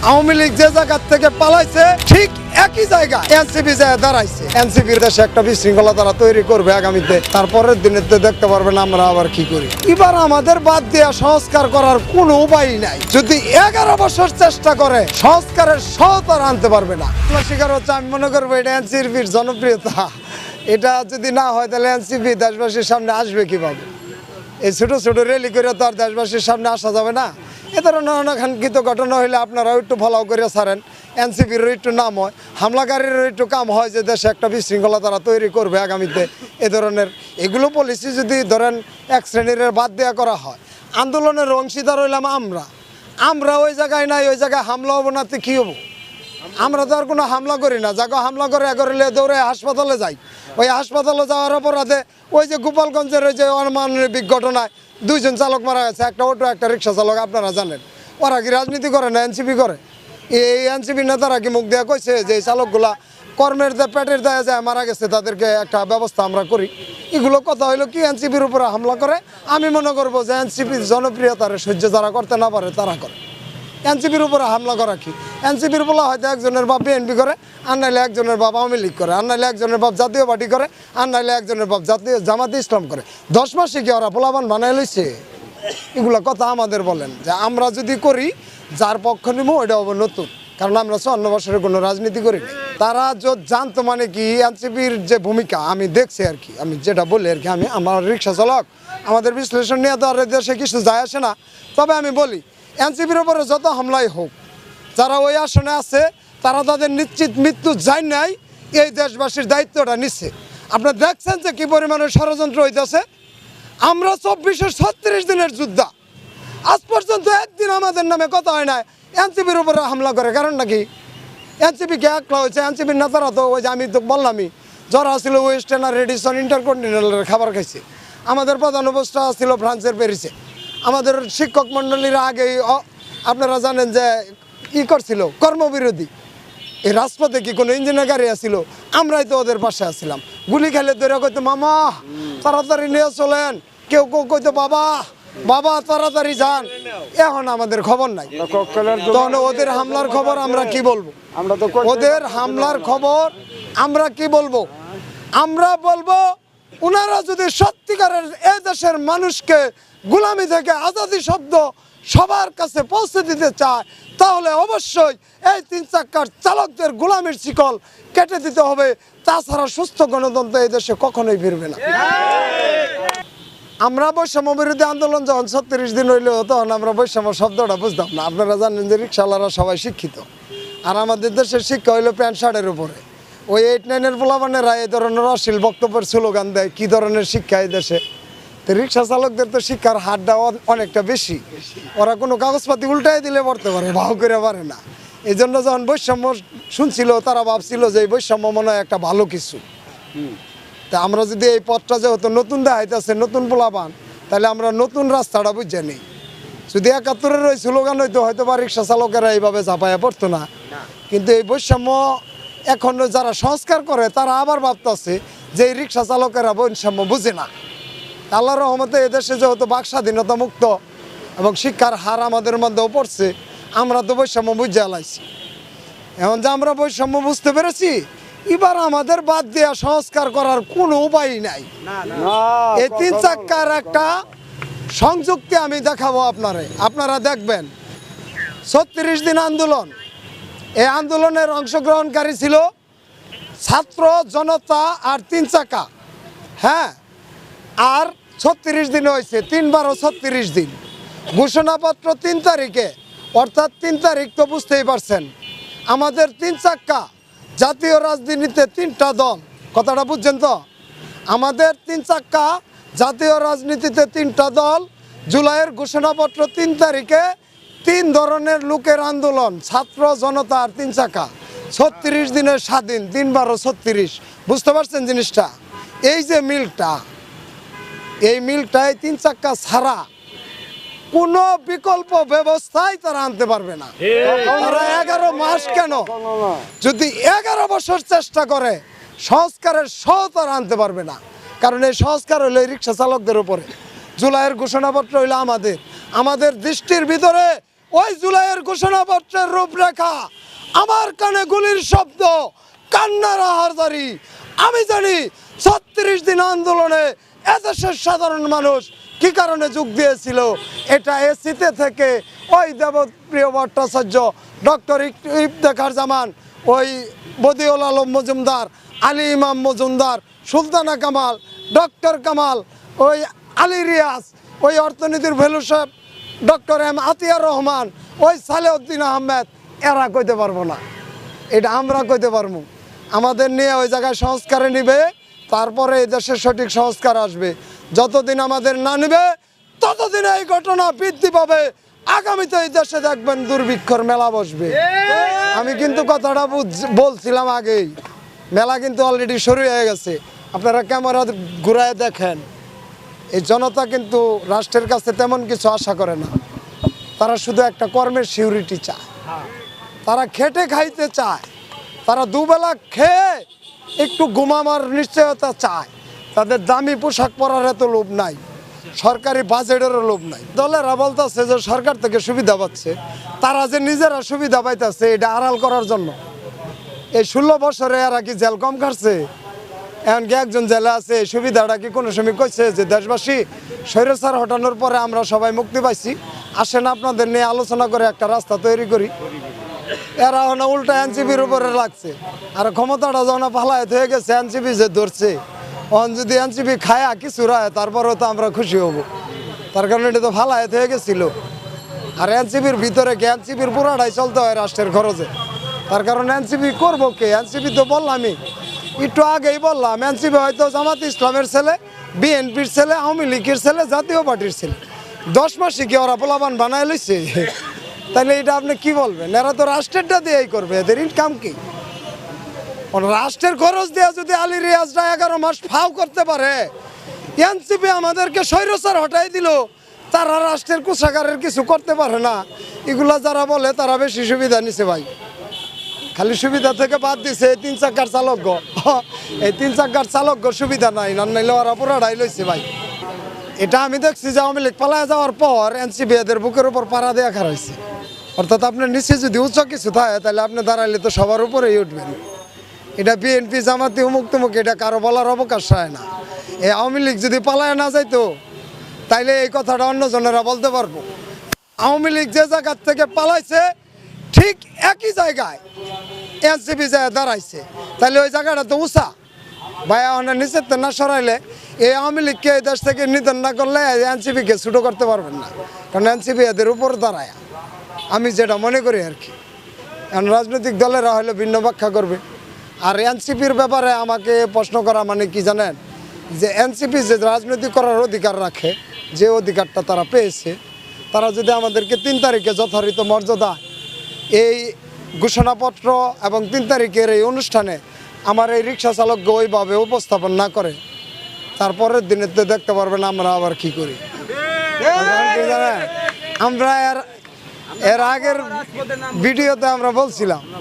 আওয়ামী লীগ যে জায়গা থেকে পালাইছে ঠিক একই জায়গা এনসিপি যায় দাঁড়াইছে। এনসিপির দেশে একটা বিশৃঙ্খলা তারা তৈরি করবে আগামীতে, তারপরের দিনে দেখতে পারবেন আমরা আবার কি করি। এবার আমাদের বাদ দিয়ে সংস্কার করার কোনো উপায় নাই। যদি 11 বছর চেষ্টা করে সংস্কারের সহতার আনতে পারবে না। শিকার হচ্ছে আমি মনে করবো এটা এনসিপির জনপ্রিয়তা, এটা যদি না হয় তাহলে এনসিপি দেশবাসীর সামনে আসবে কিভাবে? এই ছোট ছোট র্যালি করে তো আর দেশবাসীর সামনে আসা যাবে না। এ ধরনের অনাকাঙ্ক্ষিত ঘটনা হলে আপনারাও একটু ফলাও করে ছাড়েন, এনসিপিরও একটু নাম হয়, হামলাকারীরও একটু কাম হয় যে দেশে একটা বিশৃঙ্খলা তারা তৈরি করবে আগামীতে। এ ধরনের এগুলো পলিসি যদি ধরেন এক শ্রেণীর বাদ দেওয়া করা হয়, আন্দোলনের অংশীদার হইলাম আমরা ওই জায়গায় নাই, ওই জায়গায় হামলা হবো না তো কী হবো? আমরা তো আর কোনো হামলা করি না, যাকে হামলা করে এগরলে দৌড়ে হাসপাতালে যাই। ওই হাসপাতালে যাওয়ার অপরাধে ওই যে গোপালগঞ্জের ওই যে অমানবিক ঘটনায় 2 জন চালক মারা গেছে, একটা অটো একটা রিক্সা চালক। আপনারা জানেন ওরা কি রাজনীতি করে না এনসিপি করে? এই এনসিপি নেতারা কি মুখ দেওয়া কইছে যে এই চালকগুলা কর্মের পেটের দায়ে যায় মারা গেছে, তাদেরকে একটা ব্যবস্থা আমরা করি? এগুলো কথা হইলো কি এনসিপির উপরে হামলা করে? আমি মনে করবো যে এনসিপির জনপ্রিয়তার সহ্য যারা করতে না পারে তারা করে। এনসিপির উপরে হামলা করা কি? এনসিপির বলা হয়তো একজনের বাপ বিএনপি করে, আর নাইলে একজনের বাপ আওয়ামী লীগ করে, আর নাইলে একজনের বাপ জাতীয় পার্টি করে, আর নাইলে একজনের বাপ জাতীয় জামাতে ইসলাম করে। 10 মাসে কি ওরা পোলাপান বানাই লইছে? এগুলো কথা আমাদের বলেন যে আমরা যদি করি যার পক্ষ নিব ওইটা হবে নতুন, কারণ আমরা 54 বছরের কোনো রাজনীতি করি না। তারা জানতো মানে কি এনসিপির যে ভূমিকা আমি দেখছি আর কি, আমি যেটা বলি আর কি, আমি আমার রিক্সা চালক, আমাদের বিশ্লেষণ নিয়ে তো আর দেশে কিছু যায় আসে না। তবে আমি বলি এনসিপির উপরে যত হামলাই হোক, যারা ওই আসনে আছে তারা তাদের নিশ্চিত মৃত্যু যায় নাই, এই দেশবাসীর দায়িত্বটা নিচ্ছে। আপনারা দেখছেন যে কি পরিমাণে ষড়যন্ত্র হইতেছে। আমরা 2436 দিনের যোদ্ধা, আজ পর্যন্ত একদিন আমাদের নামে কথা হয় না এনসিপির উপরে হামলা করে। কারণ নাকি এনসিপিকে একলা হয়েছে, এনসিপির নেতারা তো ওই যে আমি তো বললামই, যারা ছিল ওয়েস্টার্ন আর রেডিসন ইন্টারকন্টিনেন্টালের খাবার খাইছে। আমাদের প্রধান উপদেষ্টা ছিল ফ্রান্সের প্যারিসে। আমাদের শিক্ষক মণ্ডলীরা আগেই আপনারা জানেন যে ই করছিল কর্মবিরোধী। এই রাজপথে কি কোনো ইঞ্জিনিয়ার গাড়ি আসছিল? আমরাই তো ওদের পাশে আসছিলাম। গুলি খেলে ধরে কইতো মামা তাড়াতাড়ি নিয়ে চলেন, কেউ কেউ কইতো বাবা বাবা তাড়াতাড়ি যান। এখন আমাদের খবর নাই, তখন ওদের হামলার খবর আমরা কি বলবো? ওদের হামলার খবর আমরা কি বলবো? আমরা বলবো ওনারা যদি সত্যিকারের এই দেশের মানুষকে গোলামি থেকে আজাদি শব্দ সবার কাছে পৌঁছে দিতে চায়, তাহলে অবশ্যই এই 3 চাক্কার চালকদের গোলামির শিকল কেটে দিতে হবে। তাছাড়া সুস্থ গণতন্ত্র এই দেশে কখনোই ফিরবে না। আমরা বৈষম্য বিরোধী আন্দোলন যখন 36 দিন হইল, তখন আমরা বৈষম্য শব্দটা বুঝতাম না। আপনারা জানেন যে রিক্সাওয়ালারা সবাই শিক্ষিত, আর আমাদের দেশের শিক্ষা হইলো প্যান্ট শার্টের উপরে। ওই 8-9 পোলাপানেরা এই ধরনের অশ্লীল বক্তব্যের স্লোগান দেয়। কি ধরনের শিক্ষা এই দেশে? তো রিক্সা চালকদের তো শিক্ষার হারটা অনেকটা বেশি। ওরা কোনো কাগজপাতি উল্টাই দিলে পড়তে পারে, ভাও করে পারে না। এই জন্য যখন বৈষম্য শুনছিল তারা ভাবছিল যে এই বৈষম্য মনে হয় একটা ভালো কিছু। তা আমরা যদি এই পথটা যেহেতু নতুন দেখাইতেছে, নতুন পোলাপান, তাহলে আমরা নতুন রাস্তাটা বুঝে নিই। যদি 71-এর ওই স্লোগান হইতো হয়তো বা রিক্সা চালকেরা এইভাবে ঝাঁপাইয়া পড়তো না। কিন্তু এই বৈষম্য এখন যারা সংস্কার করে তারা আবার ভাবতেছে যে এই রিক্সা চালকেরা বৈষম্য বুঝে না। আল্লাহর রহমতে এদেশে যেহেতু বাক স্বাধীনতা মুক্ত এবং শিক্ষার হার আমাদের মধ্যেও পড়ছে, আমরা তো বৈষম্য বুঝে আলাইছি। এখন যে আমরা বৈষম্য বুঝতে পেরেছি, এবার আমাদের বাদ দেওয়া সংস্কার করার কোনো উপায় নাই। এই 3 চাক্কার একটা সংযুক্তি আমি দেখাবো আপনারা দেখবেন। 36 দিন আন্দোলন, এই আন্দোলনের অংশগ্রহণকারী ছিল ছাত্র জনতা আর 3 চাকা। হ্যাঁ, আর 36 দিন হয়েছে, 3-12-36 দিন। ঘোষণাপত্র 3 তারিখে, অর্থাৎ 3 তারিখ তো বুঝতেই পারছেন। আমাদের 3 চাক্কা জাতীয় রাজনীতিতে 3টা দল, কথাটা বুঝছেন তো? আমাদের 3 চাক্কা জাতীয় রাজনীতিতে 3টা দল। জুলাইয়ের ঘোষণাপত্র 3 তারিখে 3 ধরনের লোকের আন্দোলন, ছাত্র জনতা আর 3 চাকা। 36 দিনের স্বাধীন, 3-12-36। বুঝতে পারছেন জিনিসটা? এই যে মিলটা, এই মিলটাই 3 চাক্কা ছাড়া কোনো বিকল্প ব্যবস্থায় তারা আনতে পারবে না। তারা 11 মাস কেন, যদি 11 বছর চেষ্টা করে সংস্কারের সহতারা আনতে পারবে না। কারণ এই সংস্কার হইলো রিক্সা চালকদের উপরে। জুলাইয়ের ঘোষণাপত্র হইলো আমাদের দৃষ্টির ভিতরে ওই জুলাইয়ের ঘোষণাপত্রের রূপরেখা, আমার কানে গুলির শব্দ, কান্নার আহারদারি। আমি জানি 36 দিন আন্দোলনে এদেশের সাধারণ মানুষ কি কারণে যোগ দিয়েছিল। এটা এসিতে থেকে ওই দেবপ্রিয় ভট্টাচার্য, ডক্টর ইফতেখার জামান, ওই বদিউল আলম মজুমদার, আলী ইমাম মজুমদার, সুলতানা কামাল, ডক্টর কামাল, ওই আলী রিয়াজ, ওই অর্থনীতির fellowship doctor M Atiur Rahman, ওই সালেউদ্দিন আহমেদ, এরা কইতে পারবো না। এটা আমরা কইতে পারবো। আমাদের নিয়ে ওই জায়গায় সংস্কারে নিবে, তারপরে এই দেশের সঠিক সংস্কার আসবে। যতদিন আমাদের না নিবে ততদিন এই ঘটনা বৃদ্ধি পাবে। আগামীতে এই দেশে দেখবেন দুর্ভিক্ষর মেলা বসবে। আমি কিন্তু কথাটা বলছিলাম আগেই, মেলা কিন্তু অলরেডি শুরু হয়ে গেছে। আপনারা ক্যামেরা ঘুরায় দেখেন, এই জনতা কিন্তু রাষ্ট্রের কাছে তেমন কিছু আশা করে না। তারা শুধু একটা কর্মের সিউরিটি চায়, তারা খেটে খাইতে চায়, তারা দুবেলা খেয়ে একটু ঘুমাবার নিশ্চয়তা চায়। তাদের দামি পোশাক পরার এত লোভ নাই, সরকারি বাজেটেরও লোভ নাই। দলেরা বলতেছে যে সরকার থেকে সুবিধা পাচ্ছে, তারা যে নিজেরা সুবিধা পাইতেছে এটা আড়াল করার জন্য। এই 16 বছরে এরা কি জেল কম খাটছে? এমনকি একজন জেলে আছে, এই সুবিধাটা কি কোনো সময় কইছে যে দেশবাসী স্বৈরাচার হটানোর পরে আমরা সবাই মুক্তি পাইছি, আসেন আপনাদের নিয়ে আলোচনা করে একটা রাস্তা তৈরি করি। এরা না উল্টা এনসিপির উপরে লাগছে। আর ক্ষমতাটা যখন পালায় হয়ে গেছে, এনসিপি যে ধরছে, অন যদি এনসিপি খায়া কিছু রায় তারপরেও তো আমরা খুশি হব। তার কারণে এটা তো ফালায় হয়ে গেছিল। আর এনসিপির ভিতরে কি এনসিপির পুরাটাই চলতে হয় রাষ্ট্রের খরচে। তার কারণে এনসিপি করবো কে? এনসিপি তো বললামই, একটু আগেই বললাম, এনসিপি হয়তো জামাত ইসলামের ছেলে, বিএনপির ছেলে, আওয়ামী লীগের ছেলে, জাতীয় পার্টির ছেলে। 10 মাসে কি ওরা পোলাপান বানায় লইছে? তাহলে এটা আপনি কি বলবেন? এরা তো রাষ্ট্রেরটা দিয়েই করবে, এদের ইনকাম কি? রাষ্ট্রের খরচ দেওয়া যদি আলী রিয়াজরা 11 মাস ফাও করতে পারে, এনসিপি আমাদেরকে স্বৈরাচার হটাই দিল, তারা রাষ্ট্রের কোষাগারের কিছু করতে পারে না। এগুলা যারা বলে তারা বেশি সুবিধা নিছে ভাই, খালি সুবিধা থেকে বাদ দিছে। এই 3 চাকার চালক, এই 3 চাকার চালক সুবিধা নাই, না নাইলে ওরা পুরাটাই লইছে ভাই। এটা আমি দেখছি যে আওয়ামী লীগ পালায় যাওয়ার পর এনসিপি এদের বুকের উপর পাড়া দেওয়া খারাইছে। অর্থাৎ আপনার নিচে যদি উচ্চ কিছু থাকে তাহলে আপনি দাঁড়াইলে তো সবার উপরেই উঠবেন। এটা বিএনপি জামাতি উমুক তুমুক এটা কারো বলার অবকাশ হয় না। এই আওয়ামী লীগ যদি পালায় না যাইতো তাইলে এই কথাটা অন্যজনেরা বলতে পারবো। আওয়ামী লীগ যে জায়গার থেকে পালাইছে ঠিক একই জায়গায় এনসিপি যায় দাঁড়াইছে, তাহলে ওই জায়গাটা তো উঁচা ভাই। ওনার নিচের না সরাইলে এই আওয়ামী লীগকে এই দেশ থেকে নিধন না করলে এনসিপিকে ছুটো করতে পারবেন না, কারণ এনসিপি এদের উপর দাঁড়ায়। আমি যেটা মনে করি আর কি, কারণ রাজনৈতিক দলেরা হলে ভিন্ন ব্যাখ্যা করবে। আর এনসিপির ব্যাপারে আমাকে প্রশ্ন করা মানে কি জানেন, যে এনসিপি যে রাজনীতি করার অধিকার রাখে, যে অধিকারটা তারা পেয়েছে, তারা যদি আমাদেরকে 3 তারিখে যথারীত মর্যাদা এই ঘোষণাপত্র এবং 3 তারিখের এই অনুষ্ঠানে আমার এই রিক্সা চালককে ওইভাবে উপস্থাপন না করে, তারপরের দিনে তো দেখতে পারবেন আমরা আবার কি করি। আমরা এর আগের ভিডিওতে আমরা বলছিলাম